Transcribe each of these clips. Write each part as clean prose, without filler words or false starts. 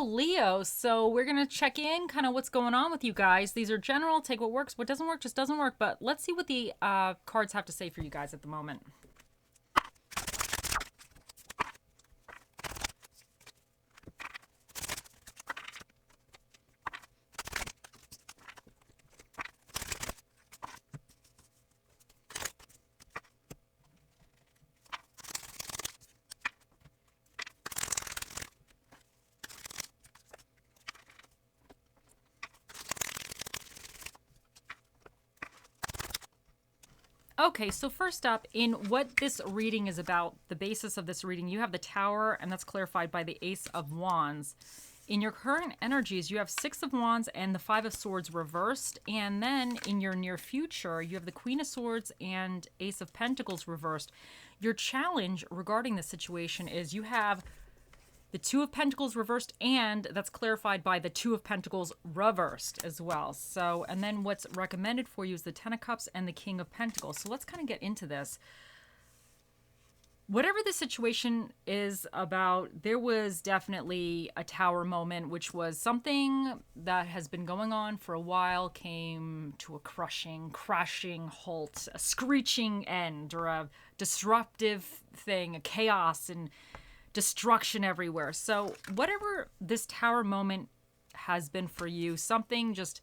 Leo. So we're going to check in kind of what's going on with you guys. These are general. Take what works. What doesn't work just doesn't work. But let's see what the cards have to say for you guys at the moment. Okay, so first up, in what this reading is about, the basis of this reading, you have the Tower, and that's clarified by the Ace of Wands. In your current energies, you have Six of Wands and the Five of Swords reversed. And then in your near future, you have the Queen of Swords and Ace of Pentacles reversed. Your challenge regarding this situation is you have the Two of Pentacles reversed, and that's clarified by the Two of Pentacles reversed as well. So, and then what's recommended for you is the Ten of Cups and the King of Pentacles. So let's kind of get into this. Whatever the situation is about, there was definitely a Tower moment, which was something that has been going on for a while, came to a crushing, crashing halt, a screeching end, or a disruptive thing, a chaos and destruction everywhere. So whatever this Tower moment has been for you, something just,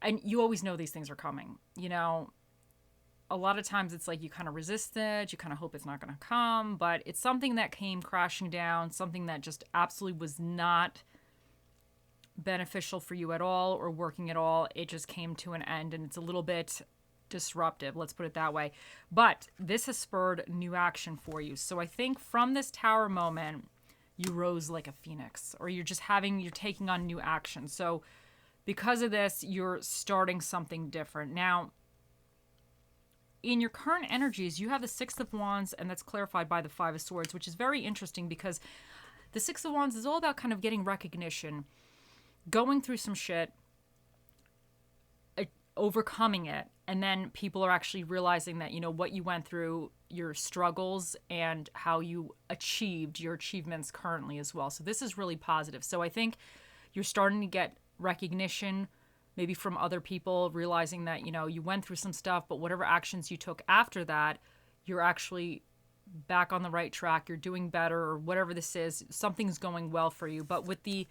and you always know these things are coming, you know, a lot of times it's like you kind of resist it, you kind of hope it's not going to come, but it's something that came crashing down, something that just absolutely was not beneficial for you at all or working at all. It just came to an end, and it's a little bit disruptive, let's put it that way. But this has spurred new action for you. So I think from this Tower moment, you rose like a phoenix, or you're taking on new action. So because of this, you're starting something different. Now, in your current energies, you have the Six of Wands, and that's clarified by the Five of Swords, which is very interesting because the Six of Wands is all about kind of getting recognition, going through some shit, overcoming it, and then people are actually realizing that, you know, what you went through, your struggles, and how you achieved your achievements currently as well. So this is really positive. So I think you're starting to get recognition, maybe from other people, realizing that, you know, you went through some stuff, but whatever actions you took after that, you're actually back on the right track, you're doing better, or whatever this is, something's going well for you. But with the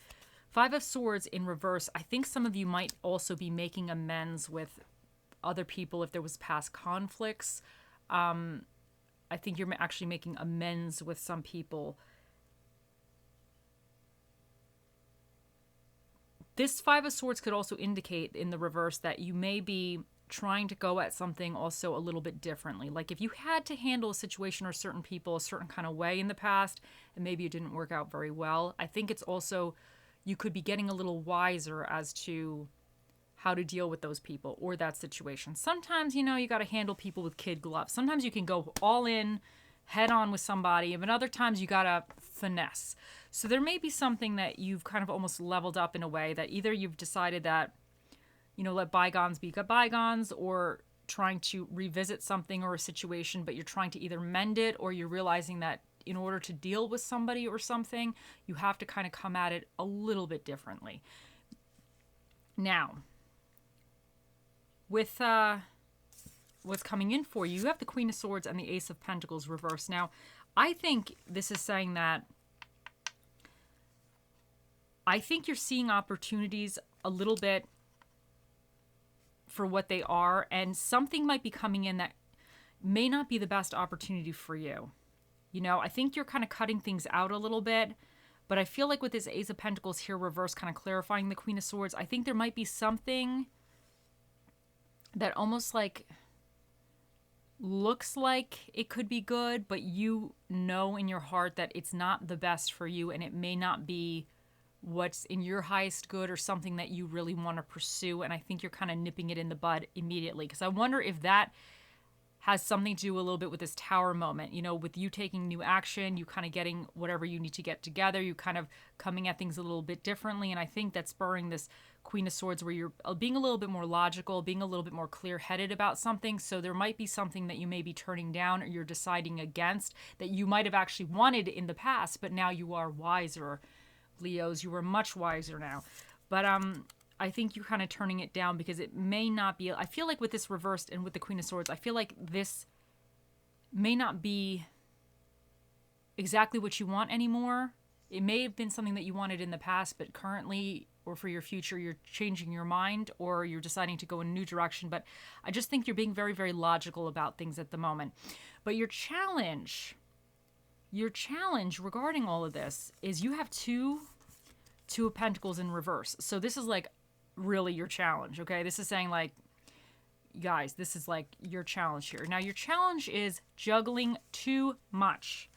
Five of Swords in reverse, I think some of you might also be making amends with other people if there was past conflicts. I think you're actually making amends with some people. This Five of Swords could also indicate in the reverse that you may be trying to go at something also a little bit differently. Like if you had to handle a situation or certain people a certain kind of way in the past, and maybe it didn't work out very well, I think it's also, you could be getting a little wiser as to how to deal with those people or that situation. Sometimes, you know, you got to handle people with kid gloves. Sometimes you can go all in, head on with somebody, and other times you got to finesse. So there may be something that you've kind of almost leveled up in a way that either you've decided that, you know, let bygones be bygones, or trying to revisit something or a situation, but you're trying to either mend it, or you're realizing that in order to deal with somebody or something, you have to kind of come at it a little bit differently. Now, with what's coming in for you, you have the Queen of Swords and the Ace of Pentacles reversed. Now, I think this is saying that I think you're seeing opportunities a little bit for what they are, and something might be coming in that may not be the best opportunity for you. You know, I think you're kind of cutting things out a little bit, but I feel like with this Ace of Pentacles here reversed, kind of clarifying the Queen of Swords, I think there might be something that almost like looks like it could be good, but you know in your heart that it's not the best for you, and it may not be what's in your highest good or something that you really want to pursue. And I think you're kind of nipping it in the bud immediately, because I wonder if that has something to do a little bit with this Tower moment, you know, with you taking new action, you kind of getting whatever you need to get together, you kind of coming at things a little bit differently. And I think that's spurring this Queen of Swords where you're being a little bit more logical, being a little bit more clear-headed about something. So there might be something that you may be turning down or you're deciding against that you might have actually wanted in the past, but now you are wiser. Leos. You were much wiser now. But I think you're kind of turning it down because it may not be. I feel like with this reversed and with the Queen of Swords, I feel like this may not be exactly what you want anymore. It may have been something that you wanted in the past, but currently or for your future, you're changing your mind or you're deciding to go in a new direction. But I just think you're being very, very logical about things at the moment. But your challenge regarding all of this is you have two of Pentacles in reverse. So this is like really your challenge, okay? This is saying like, guys, this is like your challenge here. Now your challenge is juggling too much.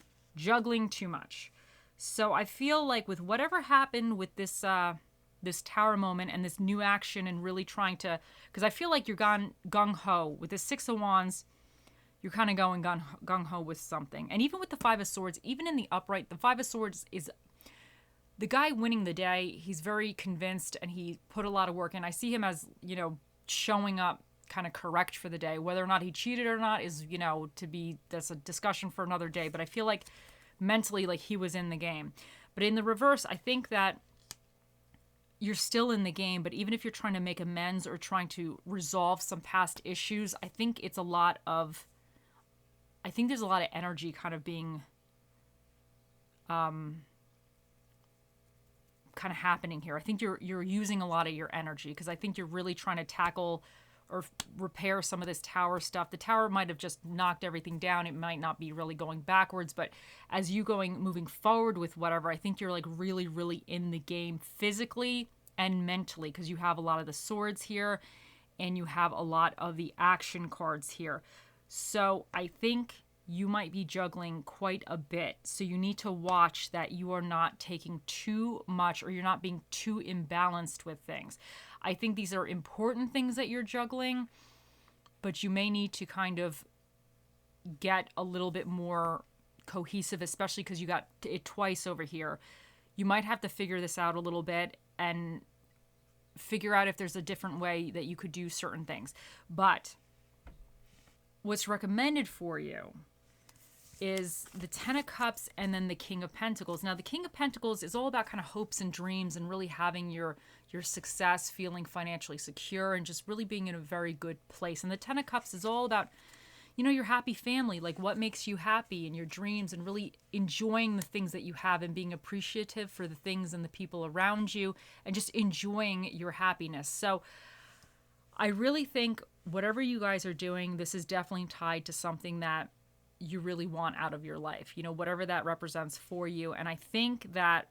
So I feel like with whatever happened with this this tower moment and this new action and really trying to, because I feel like you're gone gung-ho. With the Six of Wands, you're kind of going gung-ho with something. And even with the Five of Swords, even in the upright, the Five of Swords is the guy winning the day. He's very convinced and he put a lot of work in. I see him as, you know, showing up kind of correct for the day. Whether or not he cheated or not is, you know, that's a discussion for another day. But I feel like mentally, like he was in the game. But in the reverse, I think that you're still in the game, but even if you're trying to make amends or trying to resolve some past issues, I think there's a lot of energy kind of being kind of happening here. I think you're using a lot of your energy because I think you're really trying to tackle or repair some of this tower stuff. The tower might have just knocked everything down. It might not be really going backwards, but as you moving forward with whatever, I think you're like really, really in the game physically and mentally because you have a lot of the swords here and you have a lot of the action cards here. So I think you might be juggling quite a bit. So you need to watch that you are not taking too much or you're not being too imbalanced with things. I think these are important things that you're juggling, but you may need to kind of get a little bit more cohesive, especially because you got it twice over here. You might have to figure this out a little bit and figure out if there's a different way that you could do certain things. But what's recommended for you is the Ten of Cups and then the King of Pentacles. Now, the King of Pentacles is all about kind of hopes and dreams and really having your success, feeling financially secure, and just really being in a very good place. And the Ten of Cups is all about, you know, your happy family, like what makes you happy and your dreams and really enjoying the things that you have and being appreciative for the things and the people around you and just enjoying your happiness. So I really think whatever you guys are doing, this is definitely tied to something that you really want out of your life, you know, whatever that represents for you. And I think that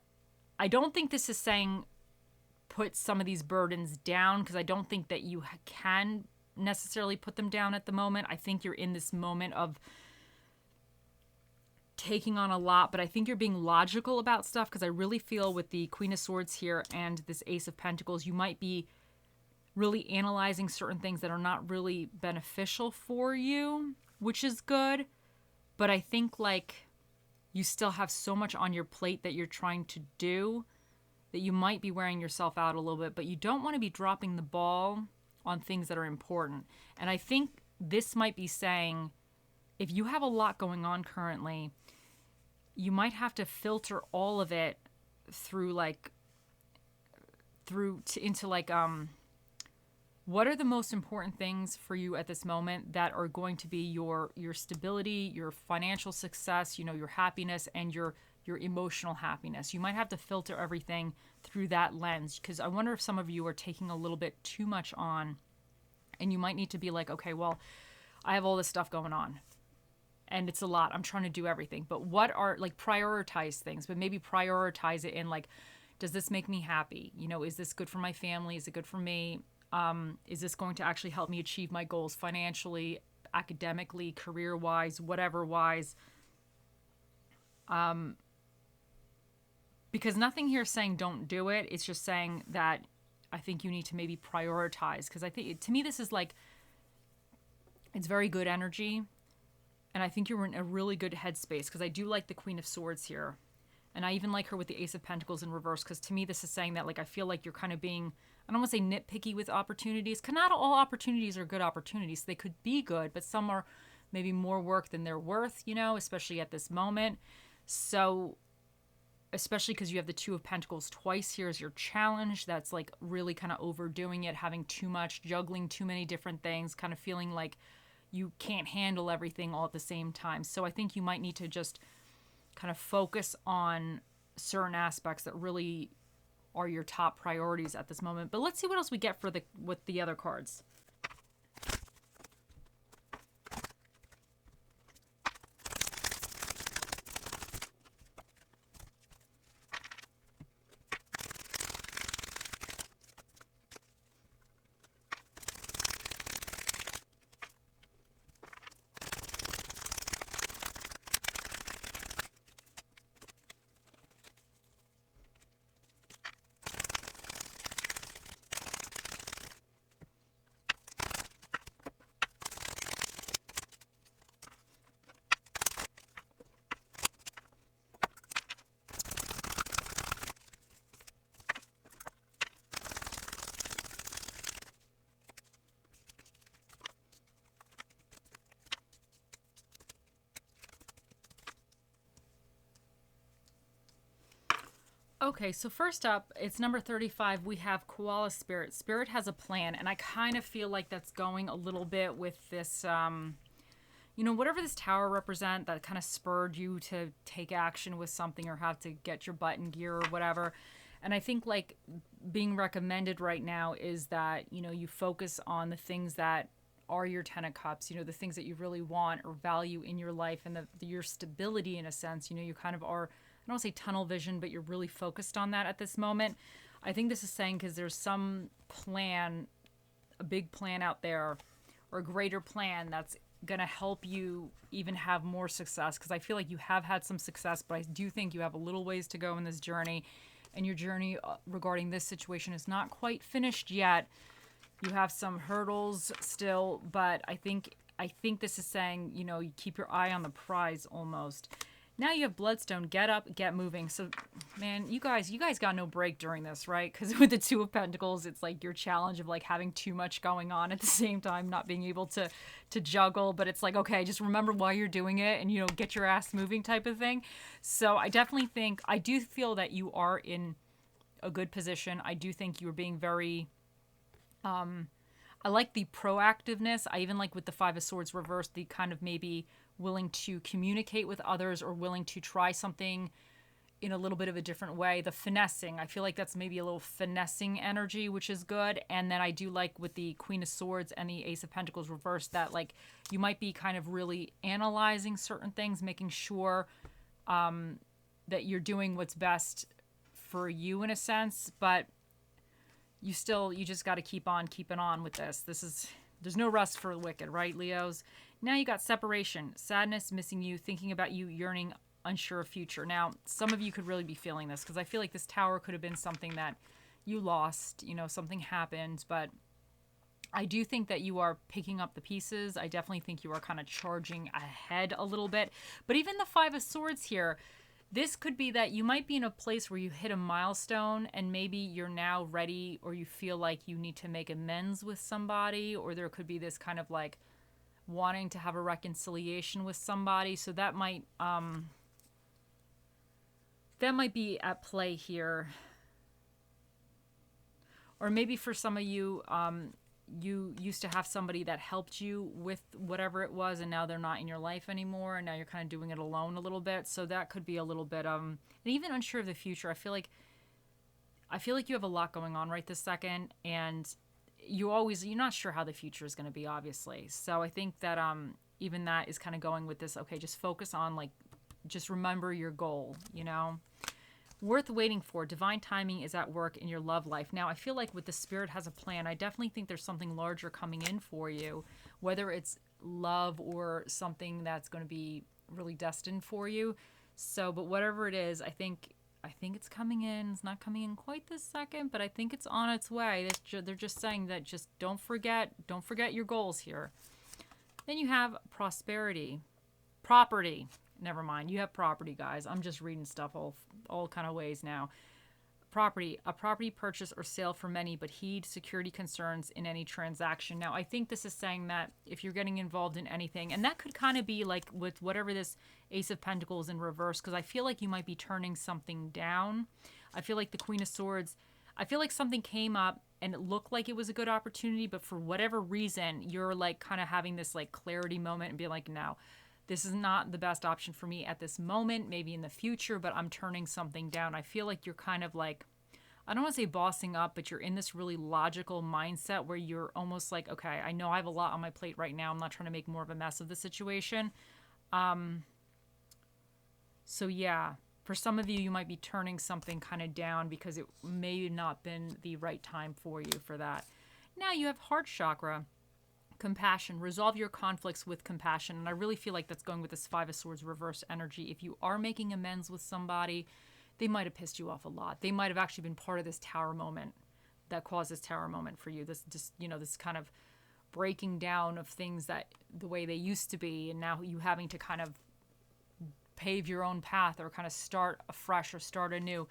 I don't think this is saying put some of these burdens down because I don't think that you can necessarily put them down at the moment. I think you're in this moment of taking on a lot, but I think you're being logical about stuff because I really feel with the Queen of Swords here and this Ace of Pentacles, you might be really analyzing certain things that are not really beneficial for you, which is good. But I think like you still have so much on your plate that you're trying to do that you might be wearing yourself out a little bit, but you don't want to be dropping the ball on things that are important. And I think this might be saying if you have a lot going on currently, you might have to filter all of it into what are the most important things for you at this moment that are going to be your stability, your financial success, you know, your happiness and your emotional happiness. You might have to filter everything through that lens because I wonder if some of you are taking a little bit too much on and you might need to be like, okay, well, I have all this stuff going on and it's a lot. I'm trying to do everything. But what are like prioritize things, but maybe prioritize it in like, does this make me happy? You know, is this good for my family? Is it good for me? Is this going to actually help me achieve my goals financially, academically, career-wise, whatever-wise? Because nothing here is saying don't do it. It's just saying that I think you need to maybe prioritize. Because I think, to me, this is like, it's very good energy. And I think you're in a really good headspace because I do like the Queen of Swords here. And I even like her with the Ace of Pentacles in reverse because to me this is saying that like I feel like you're kind of being, I don't want to say nitpicky with opportunities because not all opportunities are good opportunities. They could be good, but some are maybe more work than they're worth, you know, especially at this moment. So especially because you have the Two of Pentacles twice here as your challenge. That's like really kind of overdoing it, having too much, juggling too many different things, kind of feeling like you can't handle everything all at the same time. So I think you might need to just kind of focus on certain aspects that really are your top priorities at this moment. But let's see what else we get for with the other cards. Okay, so first up, it's number 35. We have Koala Spirit. Spirit has a plan, and I kind of feel like that's going a little bit with this, whatever this tower represent that kind of spurred you to take action with something or have to get your butt in gear or whatever. And I think like being recommended right now is that, you focus on the things that are your Ten of Cups, the things that you really want or value in your life and your stability in a sense. You kind of are, I don't want to say tunnel vision, but you're really focused on that at this moment. I think this is saying because there's some plan, a big plan out there or a greater plan that's going to help you even have more success. Because I feel like you have had some success, but I do think you have a little ways to go in this journey. And your journey regarding this situation is not quite finished yet. You have some hurdles still, but I think this is saying, you keep your eye on the prize almost. Now you have Bloodstone. Get up, get moving. So, man, you guys got no break during this, right? Because with the Two of Pentacles, it's like your challenge of like having too much going on at the same time, not being able to juggle. But it's like, okay, just remember why you're doing it and, get your ass moving type of thing. So I definitely think, I do feel that you are in a good position. I do think you're being very, I like the proactiveness. I even like with the Five of Swords reversed, the kind of maybe willing to communicate with others or willing to try something in a little bit of a different way. The finessing, I feel like that's maybe a little finessing energy, which is good. And then I do like with the Queen of Swords and the Ace of Pentacles reversed that like you might be kind of really analyzing certain things, making sure that you're doing what's best for you in a sense, but you just got to keep on keeping on with this. There's no rest for the wicked, right, Leos? Now you got separation, sadness, missing you, thinking about you, yearning, unsure of future. Now, some of you could really be feeling this because I feel like this tower could have been something that you lost, something happened, but I do think that you are picking up the pieces. I definitely think you are kind of charging ahead a little bit. But even the Five of Swords here, this could be that you might be in a place where you hit a milestone and maybe you're now ready or you feel like you need to make amends with somebody, or there could be this kind of like wanting to have a reconciliation with somebody. So that might be at play here. Or maybe for some of you, you used to have somebody that helped you with whatever it was, and now they're not in your life anymore, and now you're kind of doing it alone a little bit. So that could be a little bit and even unsure of the future. I feel like you have a lot going on right this second, and you're not sure how the future is going to be, obviously. So I think that even that is kind of going with this, okay, just focus on just remember your goal, Worth waiting for. Divine timing is at work in your love life. Now, I feel like with the Spirit has a plan, I definitely think there's something larger coming in for you, whether it's love or something that's going to be really destined for you. So, but whatever it is, I think it's coming in. It's not coming in quite this second, but I think it's on its way. They're just saying that just don't forget your goals here. Then you have prosperity, property. Never mind. You have property, guys. I'm just reading stuff all kind of ways now. Property, a property purchase or sale for many, but heed security concerns in any transaction. Now, I think this is saying that if you're getting involved in anything, and that could kind of be like with whatever this Ace of Pentacles in reverse, because I feel like you might be turning something down. I feel like the Queen of Swords, I feel like something came up and it looked like it was a good opportunity, but for whatever reason, you're like kind of having this like clarity moment and be like, no, this is not the best option for me at this moment, maybe in the future, but I'm turning something down. I feel like you're kind of like, I don't want to say bossing up, but you're in this really logical mindset where you're almost like, okay, I know I have a lot on my plate right now. I'm not trying to make more of a mess of the situation. So yeah, for some of you, you might be turning something kind of down because it may not been the right time for you for that. Now you have heart chakra. Compassion. Resolve your conflicts with compassion. And I really feel like that's going with this Five of Swords reverse energy. If you are making amends with somebody, they might have pissed you off a lot. They might have actually been part of this tower moment that caused this tower moment for you. This just, this kind of breaking down of things that the way they used to be, and now you having to kind of pave your own path or kind of start afresh or start anew.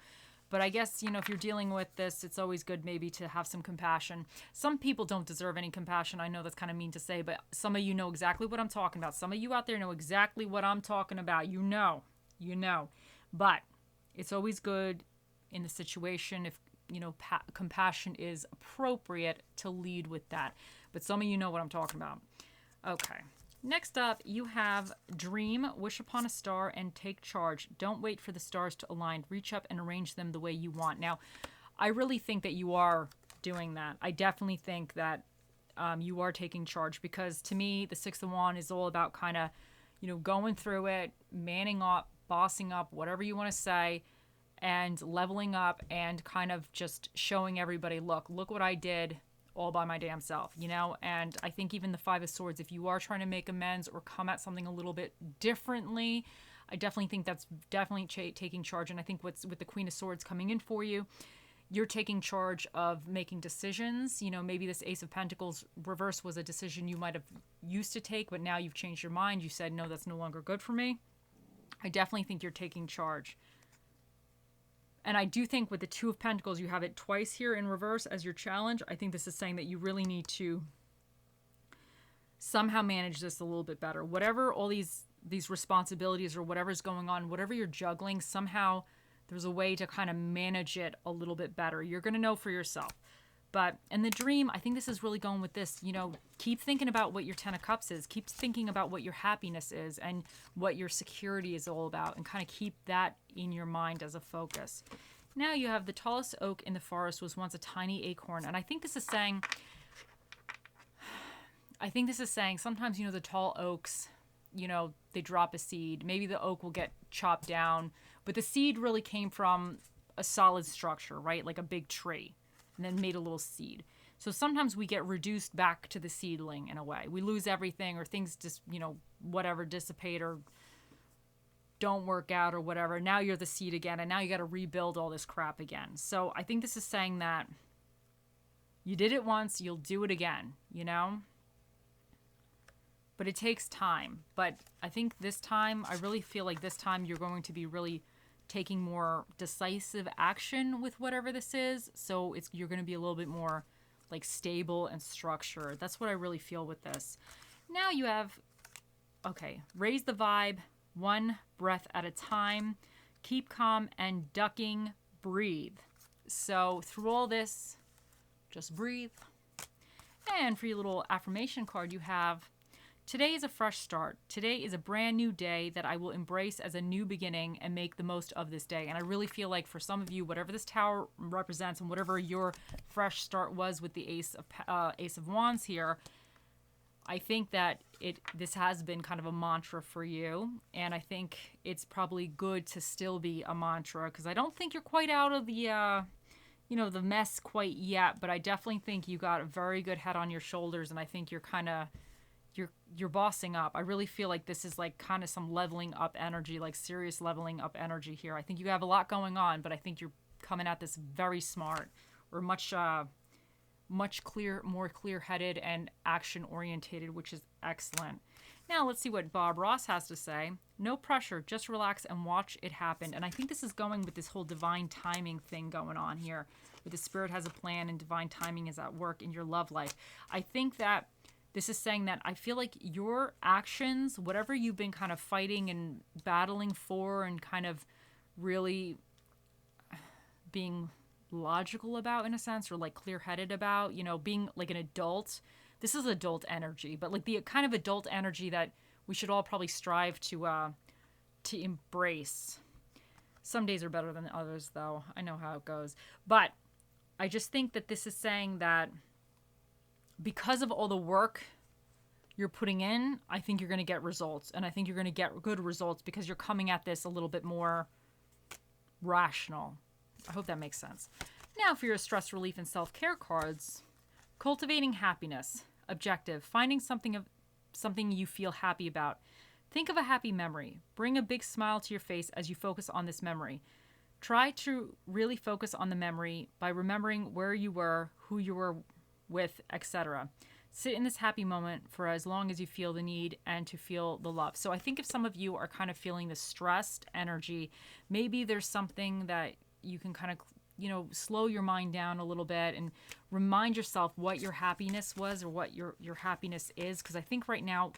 But I guess, if you're dealing with this, it's always good maybe to have some compassion. Some people don't deserve any compassion. I know that's kind of mean to say, but some of you know exactly what I'm talking about. Some of you out there know exactly what I'm talking about. You know. But it's always good in the situation if, compassion is appropriate to lead with that. But some of you know what I'm talking about. Okay. Next up, you have dream, wish upon a star, and take charge. Don't wait for the stars to align. Reach up and arrange them the way you want. Now, I really think that you are doing that. I definitely think that you are taking charge, because to me, the Six of Wands is all about kind of, going through it, manning up, bossing up, whatever you want to say, and leveling up and kind of just showing everybody, look what I did all by my damn self, And I think even the Five of Swords, if you are trying to make amends or come at something a little bit differently, I definitely think that's definitely taking charge. And I think with the Queen of Swords coming in for you, you're taking charge of making decisions. Maybe this Ace of Pentacles reverse was a decision you might have used to take, but now you've changed your mind. You said, no, that's no longer good for me. I definitely think you're taking charge. And I do think with the Two of Pentacles, you have it twice here in reverse as your challenge. I think this is saying that you really need to somehow manage this a little bit better. Whatever all these responsibilities or whatever's going on, whatever you're juggling, somehow there's a way to kind of manage it a little bit better. You're going to know for yourself. But in the dream, I think this is really going with this, keep thinking about what your Ten of Cups is. Keep thinking about what your happiness is and what your security is all about, and kind of keep that in your mind as a focus. Now you have the tallest oak in the forest was once a tiny acorn. And I think this is saying sometimes, the tall oaks, they drop a seed. Maybe the oak will get chopped down, but the seed really came from a solid structure, right? Like a big tree. And then made a little seed. So sometimes we get reduced back to the seedling in a way. We lose everything, or things just, whatever, dissipate or don't work out or whatever. Now you're the seed again, and now you got to rebuild all this crap again. So I think this is saying that you did it once, you'll do it again, But it takes time. But I think this time, I really feel like this time you're going to be really taking more decisive action with whatever this is. So you're going to be a little bit more like stable and structured. That's what I really feel with this. Now you have, raise the vibe, one breath at a time, keep calm and ducking, breathe. So through all this, just breathe. And for your little affirmation card, you have, today is a fresh start. Today is a brand new day that I will embrace as a new beginning and make the most of this day. And I really feel like for some of you, whatever this tower represents and whatever your fresh start was with the Ace of Wands here, I think that this has been kind of a mantra for you. And I think it's probably good to still be a mantra, because I don't think you're quite out of the the mess quite yet. But I definitely think you got a very good head on your shoulders, and I think you're kind of you're bossing up. I really feel like this is like kind of some leveling up energy, like serious leveling up energy here. I think you have a lot going on, but I think you're coming at this very smart, or much more clear-headed and action-orientated, which is excellent. Now let's see what Bob Ross has to say. No pressure. Just relax and watch it happen. And I think this is going with this whole divine timing thing going on here. Where the spirit has a plan and divine timing is at work in your love life. I think that this is saying that I feel like your actions, whatever you've been kind of fighting and battling for and kind of really being logical about in a sense, or like clear-headed about, you know, being like an adult. This is adult energy, but like the kind of adult energy that we should all probably strive to embrace. Some days are better than others, though. I know how it goes. But I just think that this is saying that because of all the work you're putting in, I think you're going to get results. And I think you're going to get good results because you're coming at this a little bit more rational. I hope that makes sense. Now for your stress relief and self-care cards. Cultivating happiness. Objective. Finding something you feel happy about. Think of a happy memory. Bring a big smile to your face as you focus on this memory. Try to really focus on the memory by remembering where you were, who you were with, etc. Sit in this happy moment for as long as you feel the need and to feel the love. So I think if some of you are kind of feeling the stressed energy, maybe there's something that you can kind of, you know, slow your mind down a little bit and remind yourself what your happiness was or what your happiness is. Because I think right now,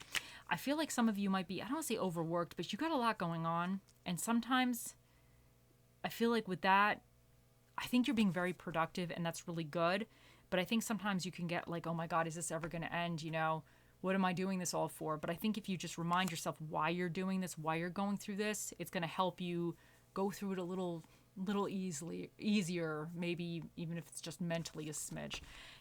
I feel like some of you might be, I don't want to say overworked, but you got a lot going on. And sometimes I feel like with that, I think you're being very productive and that's really good. But I think sometimes you can get like, oh my God, is this ever going to end? You know, what am I doing this all for? But I think if you just remind yourself why you're doing this, why you're going through this, it's going to help you go through it a little easier, maybe even if it's just mentally a smidge.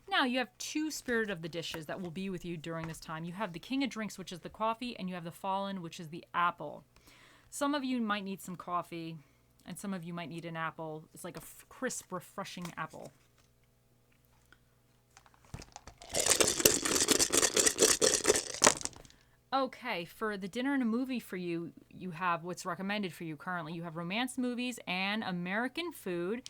Now you have two spirit of the dishes that will be with you during this time. You have the king of drinks, which is the coffee, and you have the fallen, which is the apple. Some of you might need some coffee and some of you might need an apple. It's like a crisp, refreshing apple. Okay, for the dinner and a movie for you, you have what's recommended for you currently. You have romance movies and American food.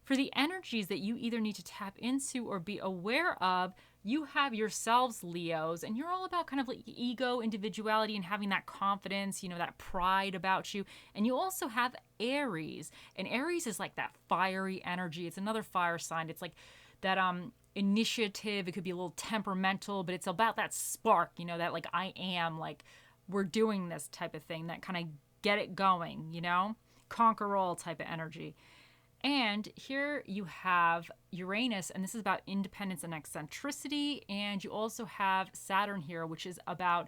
For the energies that you either need to tap into or be aware of, you have yourselves, Leos, and you're all about kind of like ego, individuality, and having that confidence, you know, that pride about you. And you also have Aries, and Aries is like that fiery energy. It's another fire sign. It's like that initiative. It could be a little temperamental, but it's about that spark, you know, that like I am, like we're doing this type of thing, that kind of get it going, you know, conquer all type of energy. And here you have Uranus, and this is about independence and eccentricity. And you also have Saturn here, which is about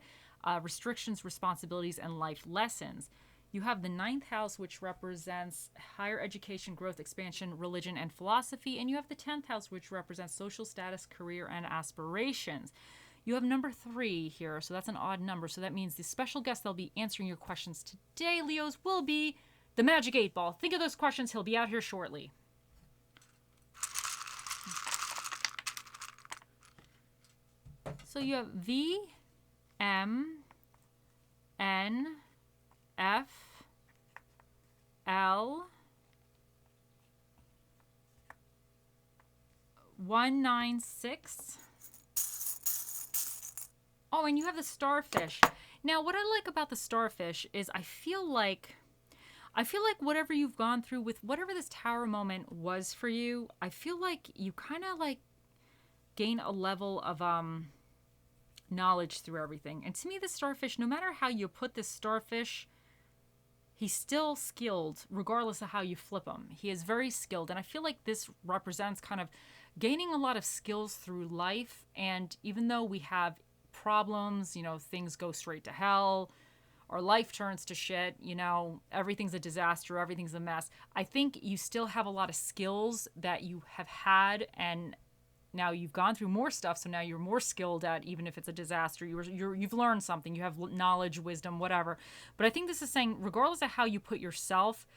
restrictions, responsibilities, and life lessons. You have the 9th house, which represents higher education, growth, expansion, religion, and philosophy. And you have the 10th house, which represents social status, career, and aspirations. You have number 3 here, so that's an odd number. So that means the special guest that'll be answering your questions today, Leos, will be the Magic 8 Ball. Think of those questions. He'll be out here shortly. So you have V, M, N, F, L, 196. Oh, and you have the starfish. Now, what I like about the starfish is I feel like whatever you've gone through with whatever this tower moment was for you, I feel like you kind of like gain a level of knowledge through everything. And to me, the starfish, no matter how you put this starfish, he's still skilled regardless of how you flip him. He is very skilled. And I feel like this represents kind of gaining a lot of skills through life. And even though we have problems, you know, things go straight to hell, our life turns to shit, you know, everything's a disaster, everything's a mess. I think you still have a lot of skills that you have had, and now you've gone through more stuff, so now you're more skilled at, even if it's a disaster, you've learned something, you have knowledge, wisdom, whatever. But I think this is saying, regardless of how you put yourself,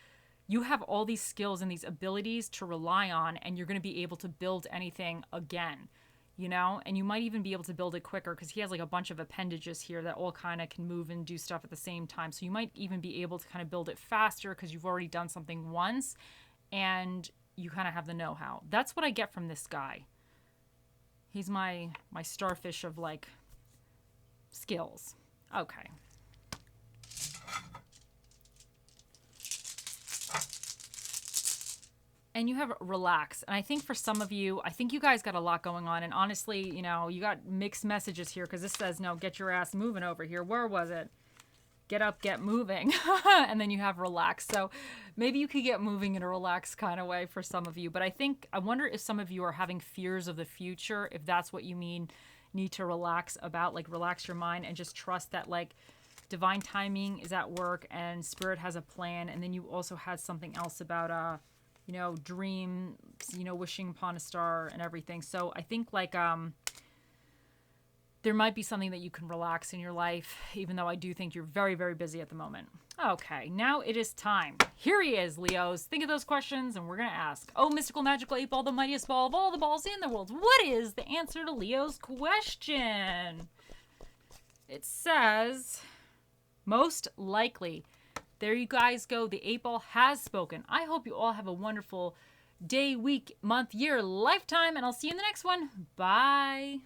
you have all these skills and these abilities to rely on, and you're going to be able to build anything again. You know, and you might even be able to build it quicker because he has like a bunch of appendages here that all kind of can move and do stuff at the same time. So you might even be able to kind of build it faster because you've already done something once and you kind of have the know-how. That's what I get from this guy. He's my starfish of like skills. Okay. and you have relax. And I think for some of you, I think you guys got a lot going on. And honestly, you know, you got mixed messages here because this says, no, get your ass moving over here. Where was it? Get up, get moving. And then you have relax. So maybe you could get moving in a relaxed kind of way for some of you. But I wonder if some of you are having fears of the future, if that's what you need to relax about, like relax your mind and just trust that like divine timing is at work and spirit has a plan. And then you also had something else about, you know, dreams, you know, wishing upon a star and everything. So I think like, there might be something that you can relax in your life, even though I do think you're very, very busy at the moment. Okay, now it is time. Here he is, Leos. Think of those questions, and we're going to ask. Oh, mystical, magical 8-ball, the mightiest ball of all the balls in the world. What is the answer to Leo's question? It says, most likely. There you guys go. The 8-ball has spoken. I hope you all have a wonderful day, week, month, year, lifetime, and I'll see you in the next one. Bye.